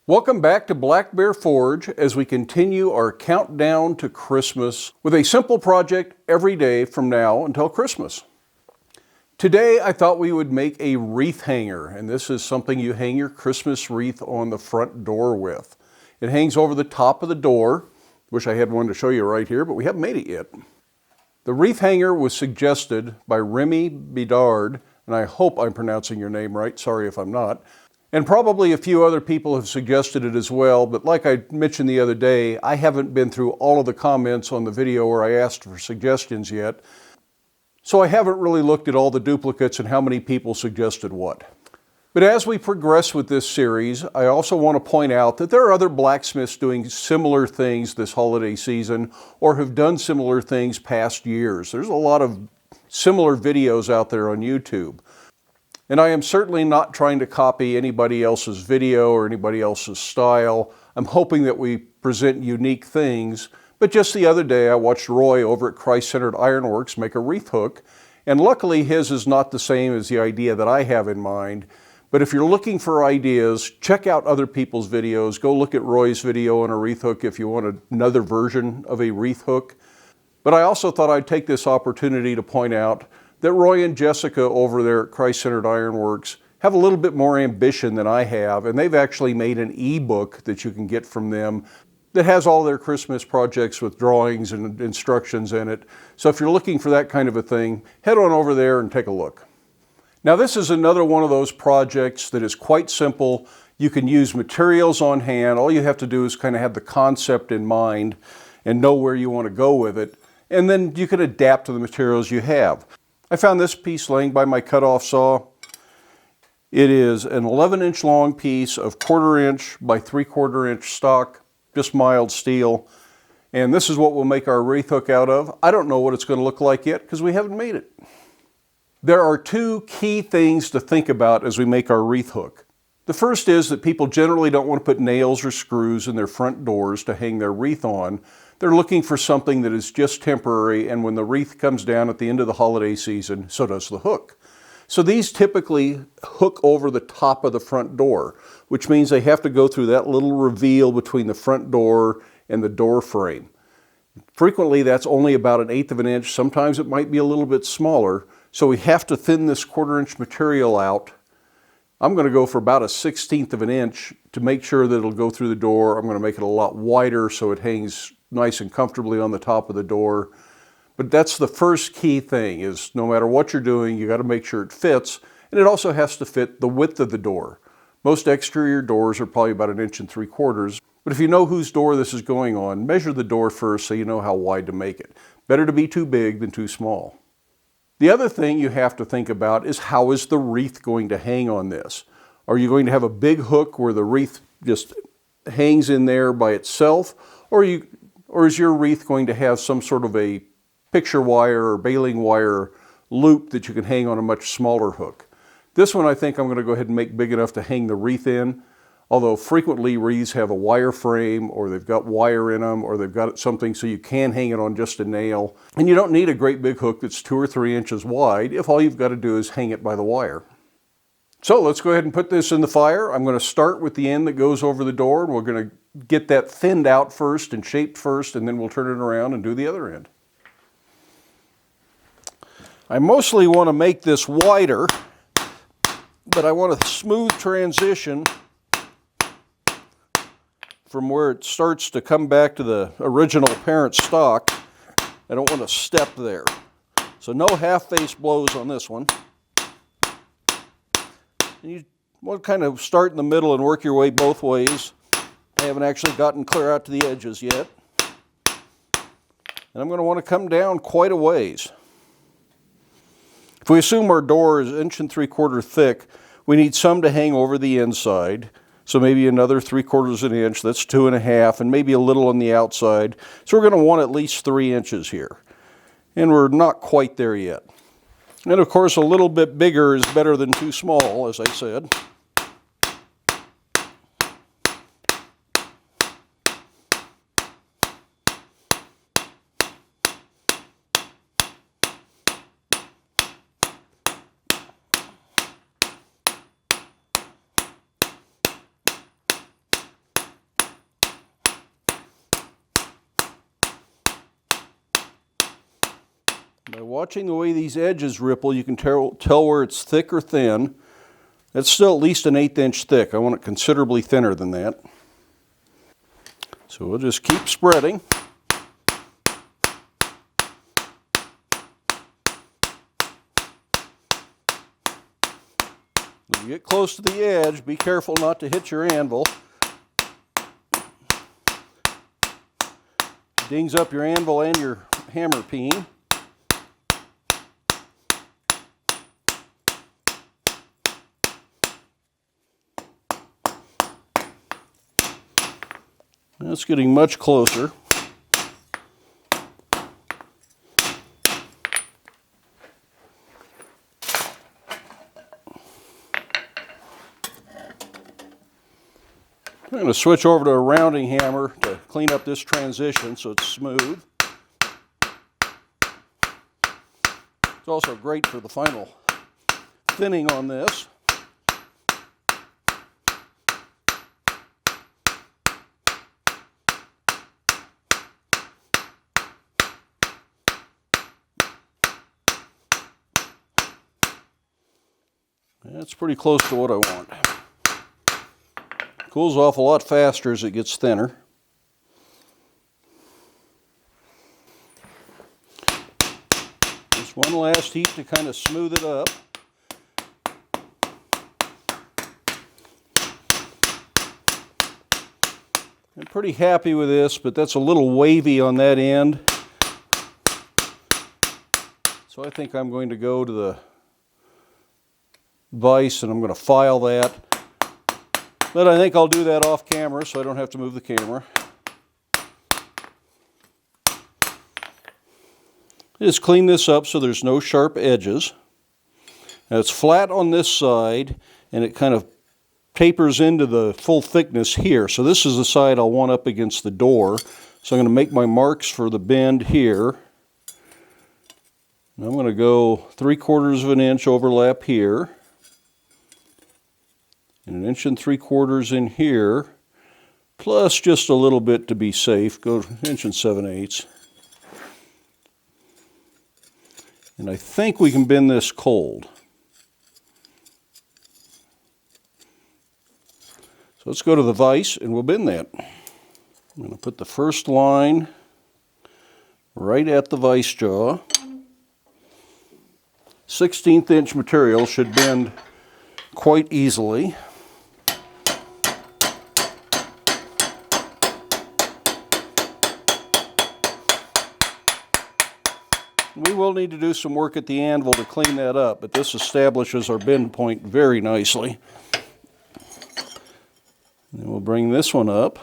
Welcome back to Black Bear Forge as we continue our countdown to Christmas with a simple project every day from now until Christmas. Today I thought we would make a wreath hanger, and this is something you hang your Christmas wreath on the front door with. It hangs over the top of the door. Wish I had one to show you right here, but we haven't made it yet. The wreath hanger was suggested by Remy Bedard, and I hope I'm pronouncing your name right, sorry if I'm not. And probably a few other people have suggested it as well, but like I mentioned the other day, I haven't been through all of the comments on the video where I asked for suggestions yet. So I haven't really looked at all the duplicates and how many people suggested what. But as we progress with this series, I also want to point out that there are other blacksmiths doing similar things this holiday season or have done similar things past years. There's a lot of similar videos out there on YouTube. And I am certainly not trying to copy anybody else's video or anybody else's style. I'm hoping that we present unique things. But just the other day, I watched Roy over at Christ-Centered Ironworks make a wreath hook. And luckily, his is not the same as the idea that I have in mind. But if you're looking for ideas, check out other people's videos. Go look at Roy's video on a wreath hook if you want another version of a wreath hook. But I also thought I'd take this opportunity to point out that Roy and Jessica over there at Christ-Centered Ironworks have a little bit more ambition than I have, and they've actually made an ebook that you can get from them that has all their Christmas projects with drawings and instructions in it. So if you're looking for that kind of a thing, head on over there and take a look. Now this is another one of those projects that is quite simple. You can use materials on hand. All you have to do is kind of have the concept in mind and know where you want to go with it, and then you can adapt to the materials you have. I found this piece laying by my cutoff saw. It is an 11-inch long piece of 1/4 inch by 3/4 inch stock, just mild steel. And this is what we'll make our wreath hook out of. I don't know what it's going to look like yet because we haven't made it. There are two key things to think about as we make our wreath hook. The first is that people generally don't want to put nails or screws in their front doors to hang their wreath on. They're looking for something that is just temporary, and when the wreath comes down at the end of the holiday season, so does the hook. So these typically hook over the top of the front door, which means they have to go through that little reveal between the front door and the door frame. Frequently that's only about 1/8 of an inch, sometimes it might be a little bit smaller, so we have to thin this 1/4 inch material out. I'm going to go for about 1/16 of an inch to make sure that it'll go through the door. I'm going to make it a lot wider so it hangs nice and comfortably on the top of the door. But that's the first key thing, is no matter what you're doing, you got to make sure it fits, and it also has to fit the width of the door. Most exterior doors are probably about 1.75 inches, but if you know whose door this is going on, measure the door first so you know how wide to make it. Better to be too big than too small. The other thing you have to think about is, how is the wreath going to hang on this? Are you going to have a big hook where the wreath just hangs in there by itself, or is your wreath going to have some sort of a picture wire or baling wire loop that you can hang on a much smaller hook? This one I think I'm going to go ahead and make big enough to hang the wreath in, although frequently wreaths have a wire frame, or they've got wire in them, or they've got something so you can hang it on just a nail. And you don't need a great big hook that's 2 or 3 inches wide if all you've got to do is hang it by the wire. So let's go ahead and put this in the fire. I'm going to start with the end that goes over the door, and we're going to get that thinned out first and shaped first, and then we'll turn it around and do the other end. I mostly want to make this wider, but I want a smooth transition from where it starts to come back to the original parent stock. I don't want to step there. So no half-face blows on this one. And you want to kind of start in the middle and work your way both ways. I haven't actually gotten clear out to the edges yet. And I'm going to want to come down quite a ways. If we assume our door is 1 3/4 thick, we need some to hang over the inside. So maybe another 3/4 of an inch, that's 2.5, and maybe a little on the outside. So we're going to want at least 3 inches here. And we're not quite there yet. And of course, a little bit bigger is better than too small, as I said. By watching the way these edges ripple, you can tell where it's thick or thin. It's still at least an 1/8 inch thick. I want it considerably thinner than that. So we'll just keep spreading. When you get close to the edge, be careful not to hit your anvil. Dings up your anvil and your hammer peen. That's getting much closer. I'm going to switch over to a rounding hammer to clean up this transition so it's smooth. It's also great for the final thinning on this. That's pretty close to what I want. Cools off a lot faster as it gets thinner. Just one last heat to kind of smooth it up. I'm pretty happy with this, but that's a little wavy on that end. So I think I'm going to go to the vise and I'm going to file that. But I think I'll do that off camera so I don't have to move the camera. Just clean this up so there's no sharp edges. Now it's flat on this side and it kind of tapers into the full thickness here. So this is the side I'll want up against the door. So I'm going to make my marks for the bend here. And I'm going to go 3/4 of an inch overlap here. And 1 3/4 in here, plus just a little bit to be safe, go 1 7/8. And I think we can bend this cold. So let's go to the vise and we'll bend that. I'm going to put the first line right at the vise jaw. 1/16 inch material should bend quite easily. We will need to do some work at the anvil to clean that up, but this establishes our bend point very nicely. Then we'll bring this one up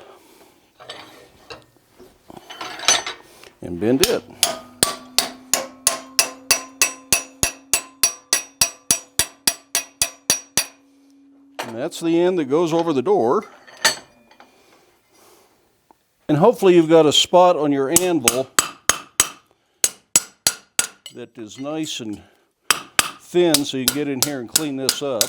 and bend it. And that's the end that goes over the door. And hopefully you've got a spot on your anvil that is nice and thin so you can get in here and clean this up.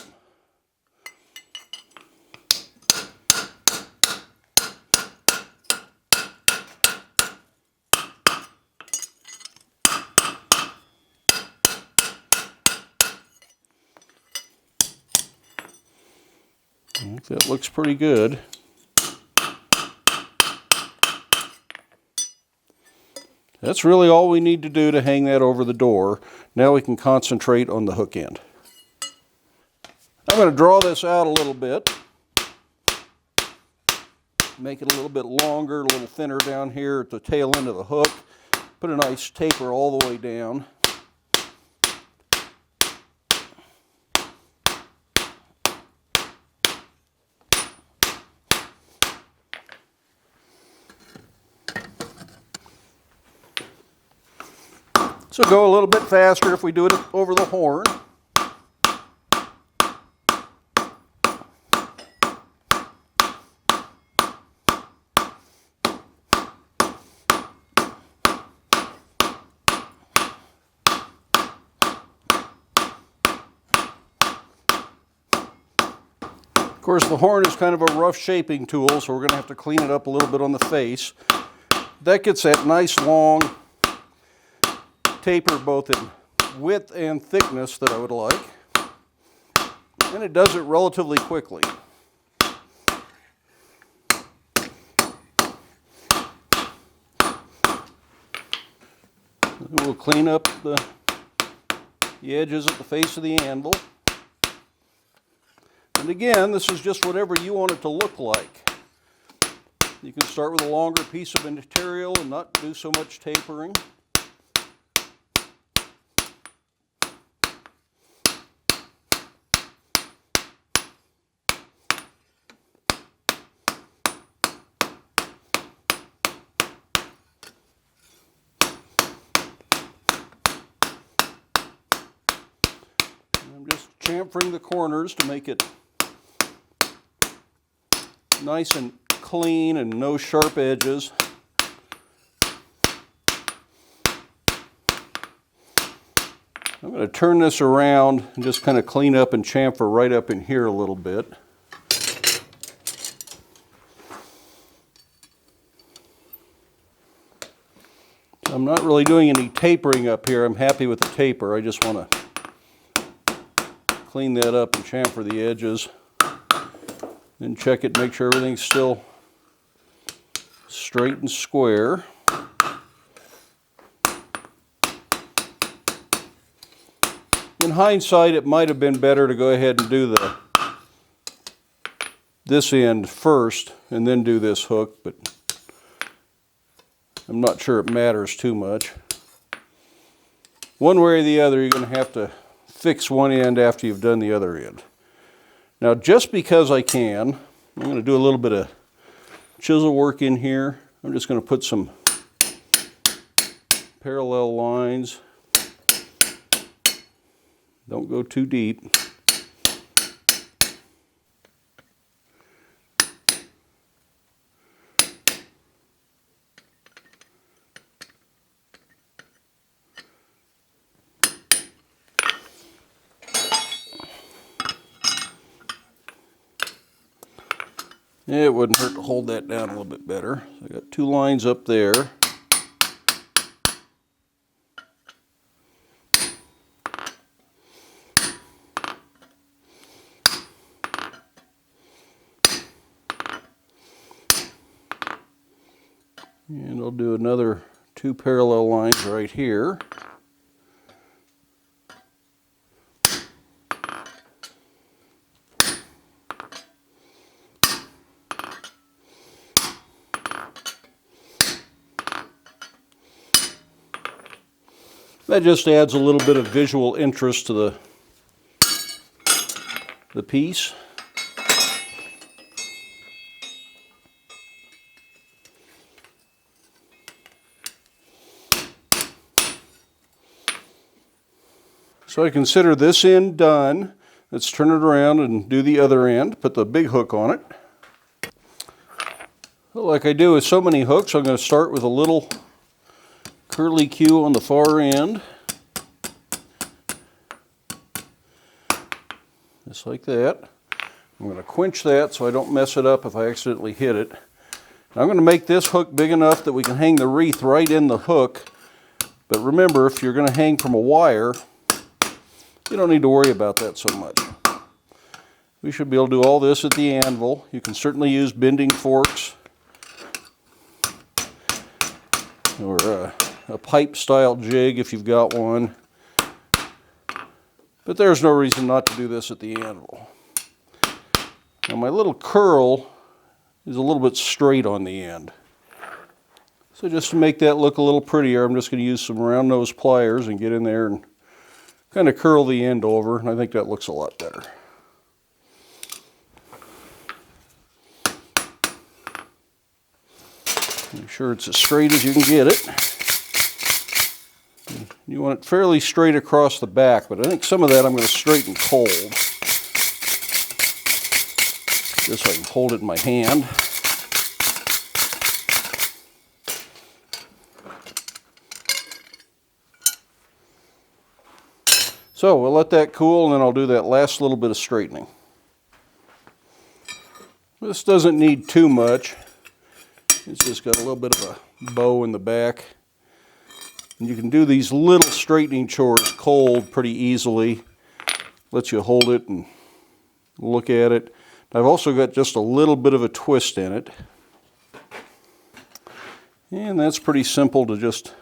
I think that looks pretty good. That's really all we need to do to hang that over the door. Now we can concentrate on the hook end. I'm going to draw this out a little bit. Make it a little bit longer, a little thinner down here at the tail end of the hook. Put a nice taper all the way down. So go a little bit faster if we do it over the horn. Of course, the horn is kind of a rough shaping tool, so we're going to have to clean it up a little bit on the face. That gets that nice long taper both in width and thickness that I would like. And it does it relatively quickly. We'll clean up the edges at the face of the anvil. And again, this is just whatever you want it to look like. You can start with a longer piece of material and not do so much tapering. I'm just chamfering the corners to make it nice and clean and no sharp edges. I'm going to turn this around and just kind of clean up and chamfer right up in here a little bit. I'm not really doing any tapering up here. I'm happy with the taper. I just want to clean that up and chamfer the edges. Then check it, make sure everything's still straight and square. In hindsight, it might have been better to go ahead and do this end first and then do this hook, but I'm not sure it matters too much. One way or the other, you're going to have to fix one end after you've done the other end. Now, just because I can, I'm going to do a little bit of chisel work in here. I'm just going to put some parallel lines. Don't go too deep. It wouldn't hurt to hold that down a little bit better. So I got two lines up there. And I'll do another two parallel lines right here. That just adds a little bit of visual interest to the piece. So I consider this end done. Let's turn it around and do the other end. Put the big hook on it. Well, like I do with so many hooks, I'm going to start with a little curly Q on the far end. Just like that. I'm going to quench that so I don't mess it up if I accidentally hit it. Now I'm going to make this hook big enough that we can hang the wreath right in the hook. But remember, if you're going to hang from a wire, you don't need to worry about that so much. We should be able to do all this at the anvil. You can certainly use bending forks or a pipe style jig if you've got one. But there's no reason not to do this at the anvil. Now my little curl is a little bit straight on the end. So just to make that look a little prettier, I'm just going to use some round nose pliers and get in there and kind of curl the end over, and I think that looks a lot better. Make sure it's as straight as you can get it. You want it fairly straight across the back, but I think some of that I'm going to straighten cold. Just so I can hold it in my hand. So we'll let that cool, and then I'll do that last little bit of straightening. This doesn't need too much. It's just got a little bit of a bow in the back. And you can do these little straightening chores cold pretty easily. Lets you hold it and look at it. I've also got just a little bit of a twist in it. And that's pretty simple to just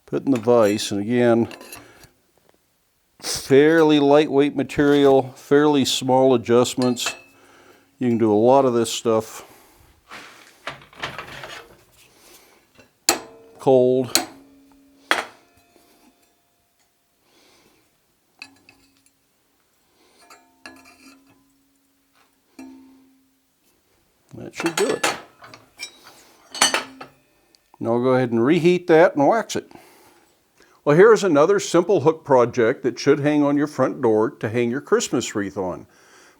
put in the vise. And again, fairly lightweight material, fairly small adjustments. You can do a lot of this stuff cold. That should do it. Now I'll go ahead and reheat that and wax it. Well, here's another simple hook project that should hang on your front door to hang your Christmas wreath on.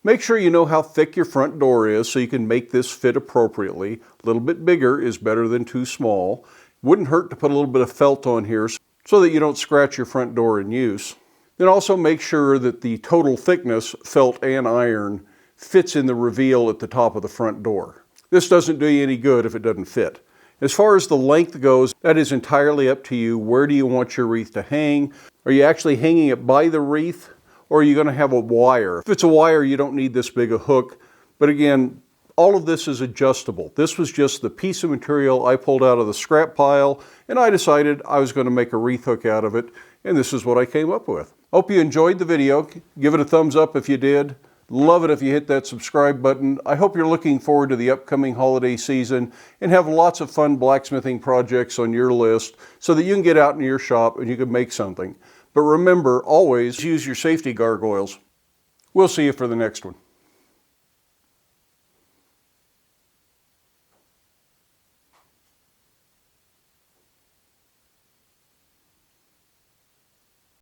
Make sure you know how thick your front door is so you can make this fit appropriately. A little bit bigger is better than too small. Wouldn't hurt to put a little bit of felt on here so that you don't scratch your front door in use. Then also make sure that the total thickness, felt and iron, fits in the reveal at the top of the front door. This doesn't do you any good if it doesn't fit. As far as the length goes, that is entirely up to you. Where do you want your wreath to hang? Are you actually hanging it by the wreath, or are you going to have a wire? If it's a wire, you don't need this big a hook. But again, all of this is adjustable. This was just the piece of material I pulled out of the scrap pile, and I decided I was going to make a wreath hook out of it, and this is what I came up with. Hope you enjoyed the video. Give it a thumbs up if you did. Love it if you hit that subscribe button. I hope you're looking forward to the upcoming holiday season and have lots of fun blacksmithing projects on your list so that you can get out in your shop and you can make something. But remember, always use your safety gargoyles. We'll see you for the next one.